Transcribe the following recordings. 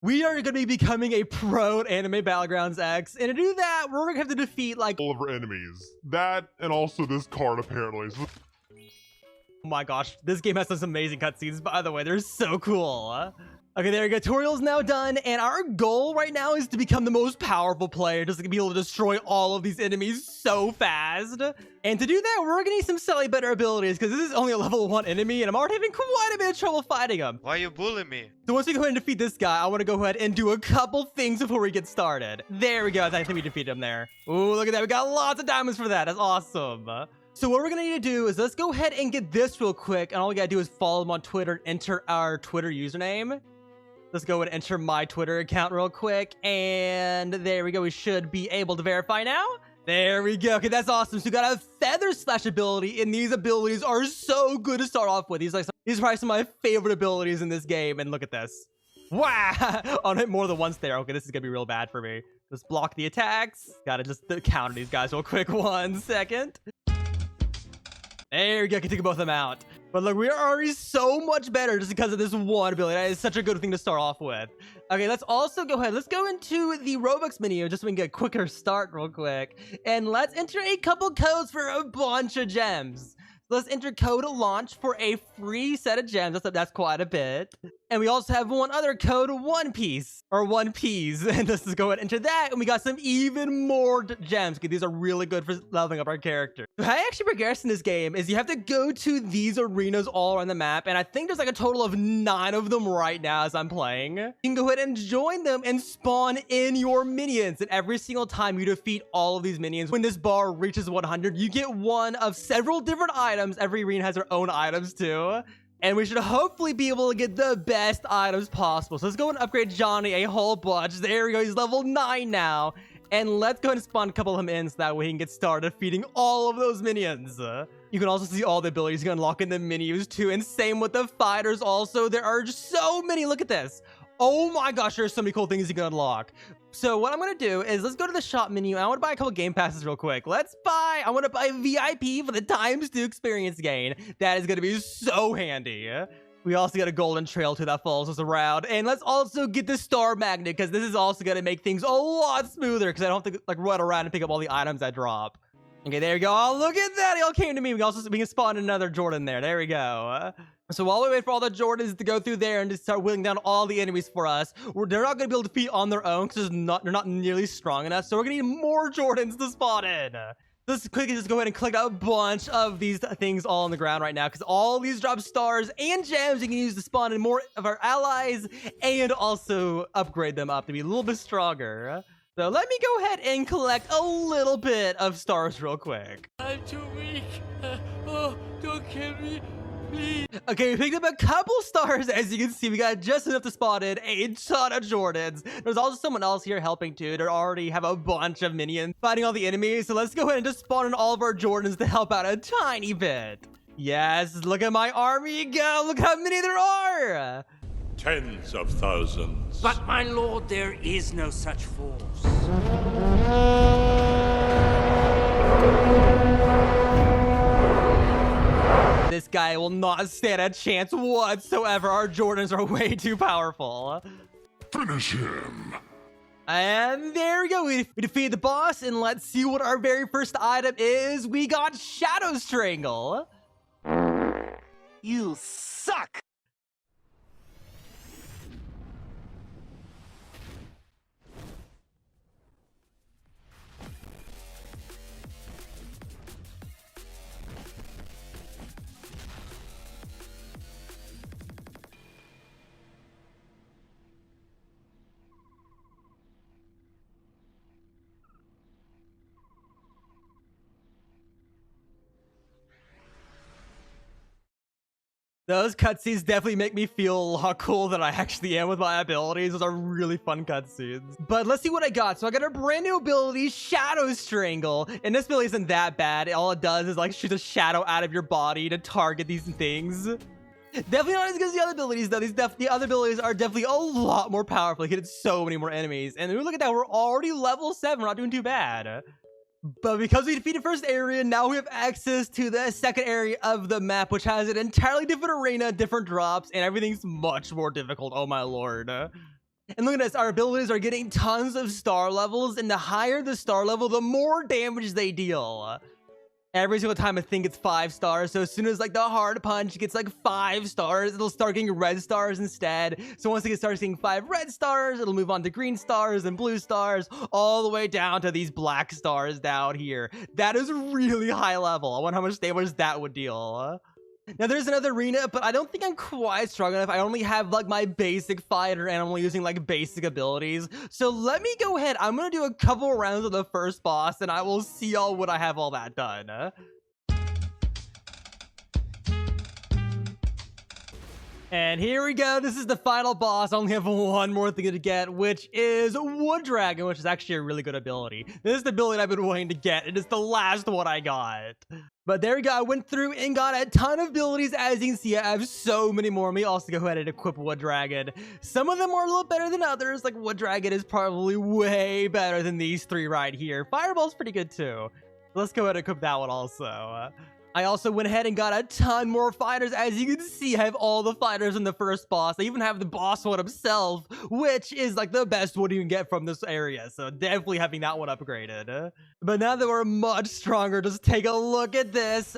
We are going to be becoming a pro anime Battlegrounds X, and to do that, we're going to have to defeat like all of our enemies. That and also this card apparently. So oh my gosh, this game has some amazing cutscenes, by the way. They're so cool. Okay, there we go. Tutorial's now done, and our goal right now is to become the most powerful player, just to be able to destroy all of these enemies so fast. And to do that, we're gonna need some slightly better abilities, because this is only a level 1 enemy, and I'm already having quite a bit of trouble fighting him. Why you bullying me? So once we go ahead and defeat this guy, I want to go ahead and do a couple things before we get started. There we go. I think we defeated him there. Ooh, look at that. We got lots of diamonds for that. That's awesome. So what we're gonna need to do is let's go ahead and get this real quick, and all we gotta do is follow him on Twitter and enter our Twitter username. Let's go and enter my Twitter account real quick, and there we go. We should be able to verify now. There we go. Okay, that's awesome. So we got a feather slash ability, and these abilities are so good to start off with. These are probably some of my favorite abilities in this game, and look at this. Wow! I'll hit more than once there. Okay, this is gonna be real bad for me. Just block the attacks. Gotta just counter these guys real quick. 1 second. There we go. I can take both of them out. But look, we are already so much better just because of this one ability. That is such a good thing to start off with. Okay, let's also go ahead. Let's go into the Roblox menu just so we can get a quicker start real quick. And let's enter a couple codes for a bunch of gems. Let's enter code launch for a free set of gems. That's quite a bit. And we also have one other code, One Piece. Or One Piece. And let's just go ahead and enter that. And we got some even more gems. Okay, these are really good for leveling up our character. So how I actually progress in this game is you have to go to these arenas all around the map. And I think there's like a total of 9 of them right now as I'm playing. You can go ahead and join them and spawn in your minions. And every single time you defeat all of these minions, when this bar reaches 100, you get one of several different items. Every arena has their own items too. And we should hopefully be able to get the best items possible. So let's go and upgrade Johnny a whole bunch. There we go. He's level 9 now. And let's go ahead and spawn a couple of them in so that way he can get started defeating all of those minions. You can also see all the abilities you can unlock in the menus too. And same with the fighters also. There are just so many. Look at this. Oh my gosh, there's so many cool things you can unlock. So what I'm going to do is let's go to the shop menu. I want to buy a couple game passes real quick. I want to buy VIP for the ×2 experience gain. That is going to be so handy. We also got a golden trail too that follows us around. And let's also get the star magnet because this is also going to make things a lot smoother because I don't have to like run around and pick up all the items I drop. Okay, there we go. Oh, look at that. He all came to me. We can spawn another Jordan there. There we go. So while we wait for all the Jordans to go through there and to start whittling down all the enemies for us, they're not going to be able to defeat on their own because they're not nearly strong enough. So we're going to need more Jordans to spawn in. Let's quickly just go ahead and collect a bunch of these things all on the ground right now because all these drop stars and gems you can use to spawn in more of our allies and also upgrade them up to be a little bit stronger. So let me go ahead and collect a little bit of stars real quick. I'm too weak. Oh, don't kill me. Please. Okay, we picked up a couple stars. As you can see, we got just enough to spot in a ton of Jordans. There's also someone else here helping too. They already have a bunch of minions fighting all the enemies. So let's go ahead and just spawn in all of our Jordans to help out a tiny bit. Yes, look at my army go. Look how many there are. Tens of thousands. But my lord, there is no such force. This guy will not stand a chance whatsoever. Our Jordans are way too powerful. finish him. And there we go. We defeated the boss, and let's see what our very first item is. We got Shadow Strangle. You suck. Those cutscenes definitely make me feel how cool that I actually am with my abilities. Those are really fun cutscenes. But let's see what I got. So I got a brand new ability, Shadow Strangle. And this ability isn't that bad. All it does is like shoot a shadow out of your body to target these things. Definitely not as good as the other abilities though. The other abilities are definitely a lot more powerful. Like, hit so many more enemies. And look at that, we're already level 7. We're not doing too bad. But because we defeated first area, now we have access to the second area of the map, which has an entirely different arena, different drops, and everything's much more difficult. Oh my lord. And look at this, our abilities are getting tons of star levels, and the higher the star level, the more damage they deal. Every single time I think it's 5 stars, so as soon as like the hard punch gets like 5 stars, it'll start getting red stars instead. So once it starts getting 5 red stars, it'll move on to green stars and blue stars, all the way down to these black stars down here. That is really high level. I wonder how much damage that would deal. Now there's another arena, but I don't think I'm quite strong enough. I only have like my basic fighter and I'm only using like basic abilities. So let me go ahead. I'm gonna do a couple rounds of the first boss and I will see y'all when I have all that done. And here we go. This is the final boss. I only have one more thing to get, which is Wood Dragon, which is actually a really good ability. This is the ability I've been wanting to get. It is the last one I got. But there we go. I went through and got a ton of abilities. As you can see, I have so many more. Let me also go ahead and equip Wood Dragon. Some of them are a little better than others. Like Wood Dragon is probably way better than these 3 right here. Fireball's pretty good too. Let's go ahead and equip that one also. I also went ahead and got a ton more fighters. As you can see, I have all the fighters in the first boss. I even have the boss one himself, which is like the best one you can get from this area. So definitely having that one upgraded. But now that we're much stronger, just take a look at this.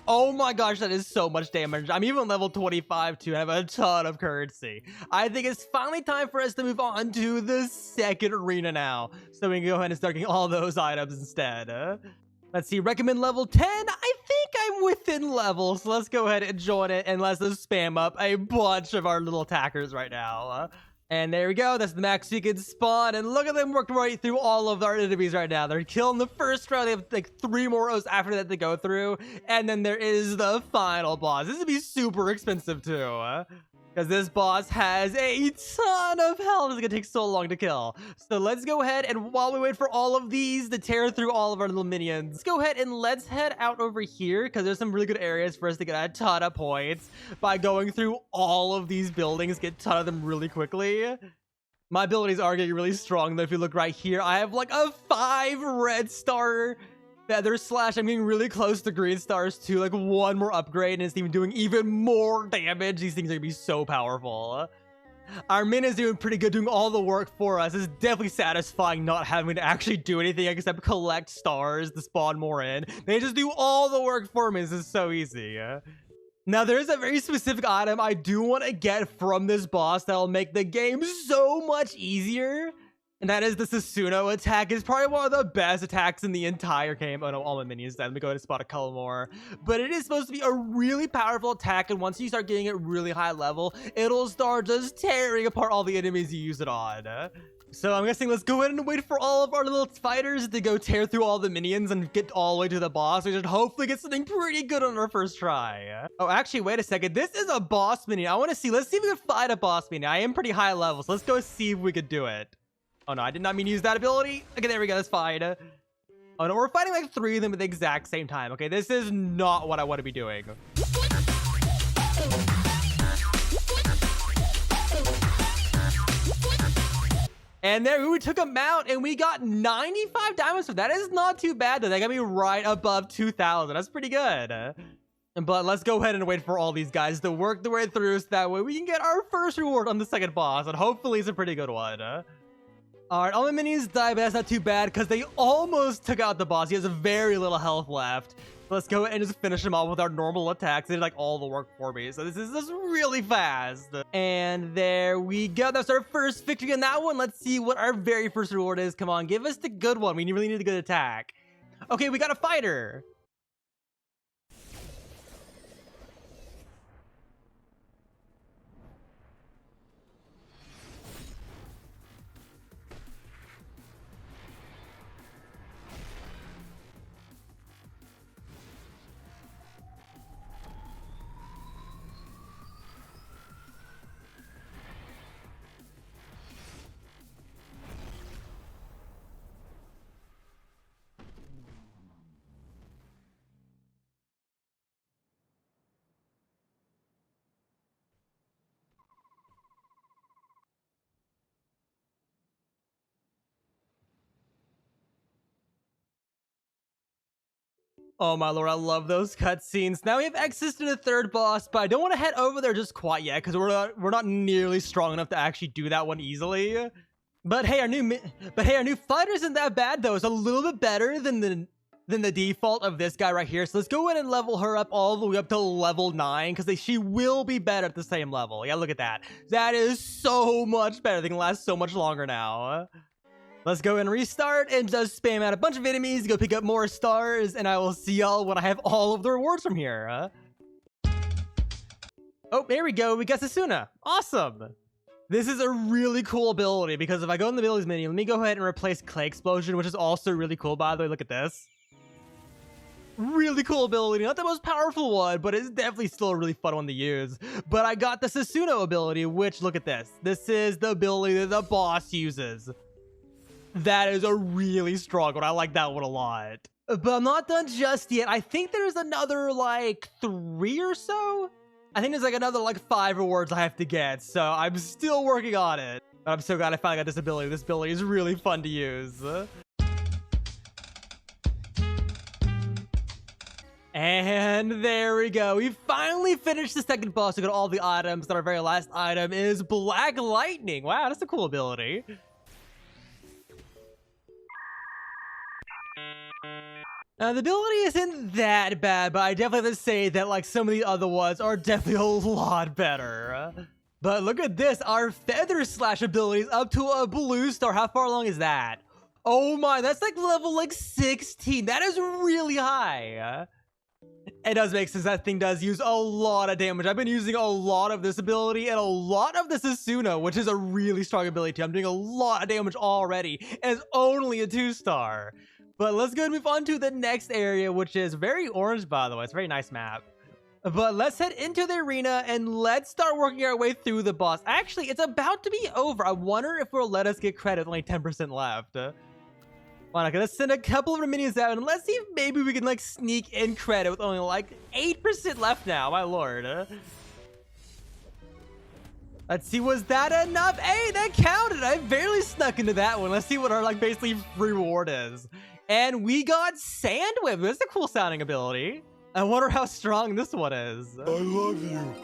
Oh my gosh, that is so much damage. I'm even level 25 too, and I have a ton of currency. I think it's finally time for us to move on to the second arena now. So we can go ahead and start getting all those items instead. Let's see, recommend level 10. I think I'm within level, so let's go ahead and join it and let's just spam up a bunch of our little attackers right now. And there we go. That's the max you can spawn. And look at them work right through all of our enemies right now. They're killing the first round. They have like 3 more rows after that to go through. And then there is the final boss. This would be super expensive too. Because this boss has a ton of health. It's going to take so long to kill. So let's go ahead and while we wait for all of these to tear through all of our little minions, let's go ahead and let's head out over here because there's some really good areas for us to get a ton of points by going through all of these buildings, get a ton of them really quickly. My abilities are getting really strong though. If you look right here, I have like a 5 red star feather slash. I'm getting really close to green stars too, like 1 more upgrade and it's even doing even more damage. These things are gonna be so powerful. Our min is doing pretty good, doing all the work for us. It's definitely satisfying not having to actually do anything except collect stars to spawn more in. They just do all the work for me. This is so easy. Now, there is a very specific item I do want to get from this boss that will make the game so much easier. And that is the Susuno attack. It's probably one of the best attacks in the entire game. Oh no, all my minions died. Let me go ahead and spot a couple more. But it is supposed to be a really powerful attack. And once you start getting it really high level, it'll start just tearing apart all the enemies you use it on. So I'm guessing let's go ahead and wait for all of our little fighters to go tear through all the minions and get all the way to the boss. We should hopefully get something pretty good on our first try. Oh, actually, wait a second. This is a boss minion. I want to see. Let's see if we can fight a boss minion. I am pretty high level, so let's go see if we could do it. Oh no, I did not mean to use that ability. Okay, there we go. That's fine. Oh no, we're fighting like 3 of them at the exact same time. Okay, this is not what I want to be doing. And there we took them out and we got 95 diamonds for that. Is not too bad though. They got me right above 2,000. That's pretty good. But let's go ahead and wait for all these guys to work their way through so that way we can get our first reward on the second boss. And hopefully it's a pretty good one. Alright, all my minions died, but that's not too bad because they almost took out the boss. He has very little health left. Let's go and just finish him off with our normal attacks. They did like all the work for me. So this is just really fast. And there we go. That's our first victory in that one. Let's see what our very first reward is. Come on, give us the good one. We really need a good attack. Okay, we got a fighter. Oh my lord, I love those cutscenes. Now we have access to the third boss, but I don't want to head over there just quite yet because we're not nearly strong enough to actually do that one easily. But hey, our new fighter isn't that bad though. It's a little bit better than the default of this guy right here. So let's go ahead and level her up all the way up to level 9 because she will be better at the same level. Yeah, look at that. That is so much better. They can last so much longer now. Let's go and restart and just spam out a bunch of enemies, go pick up more stars, and I will see y'all when I have all of the rewards from here. Oh, there we go. We got Sasuna. Awesome. This is a really cool ability because if I go in the abilities menu, let me go ahead and replace Clay Explosion, which is also really cool, by the way. Look at this. Really cool ability. Not the most powerful one, but it's definitely still a really fun one to use. But I got the Sasuna ability, which, look at this. This is the ability that the boss uses. That is a really strong one. I like that one a lot. But I'm not done just yet. I think there's another, like, 3 or so? I think there's, like, another, like, 5 rewards I have to get. So I'm still working on it. But I'm so glad I finally got this ability. This ability is really fun to use. And there we go. We finally finished the second boss. We got all the items. And our very last item is Black Lightning. Wow, that's a cool ability. The ability isn't that bad, but I definitely have to say that like some of the other ones are definitely a lot better. But look at this, our Feather Slash ability is up to a blue star. How far along is that? Oh my, that's like level like 16. That is really high. It does make sense. That thing does use a lot of damage. I've been using a lot of this ability and a lot of this Asuna, which is a really strong ability too. I'm doing a lot of damage already, and it's only a 2-star. But let's go and move on to the next area, which is very orange, by the way. It's a very nice map. But let's head into the arena and let's start working our way through the boss. Actually, it's about to be over. I wonder if it'll let us get credit with only 10% left. Well, I'm gonna send a couple of our minions out and let's see if maybe we can like sneak in credit with only like 8% left now. My lord. Let's see, was that enough? Hey, that counted. I barely snuck into that one. Let's see what our like basically free reward is. And we got Sand Whip. That's a cool sounding ability. I wonder how strong this one is. I love you.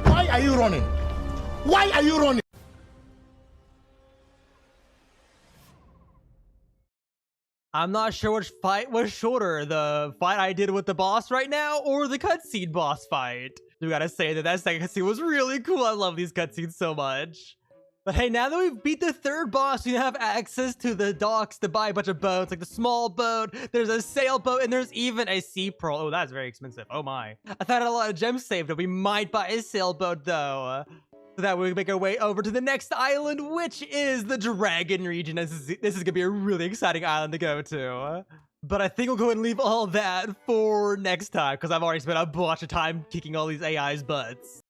Why are you running? Why are you running? I'm not sure which fight was shorter, the fight I did with the boss right now or the cutscene boss fight. We gotta say that that second cutscene was really cool. I love these cutscenes so much. But hey, now that we've beat the third boss, we have access to the docks to buy a bunch of boats, like the small boat, there's a sailboat, and there's even a sea pearl. Oh, that's very expensive. Oh my. I thought I had a lot of gems saved up. We might buy a sailboat though. So that we can make our way over to the next island, which is the Dragon region. This is gonna be a really exciting island to go to. But I think we'll go ahead and leave all that for next time, because I've already spent a bunch of time kicking all these AI's butts.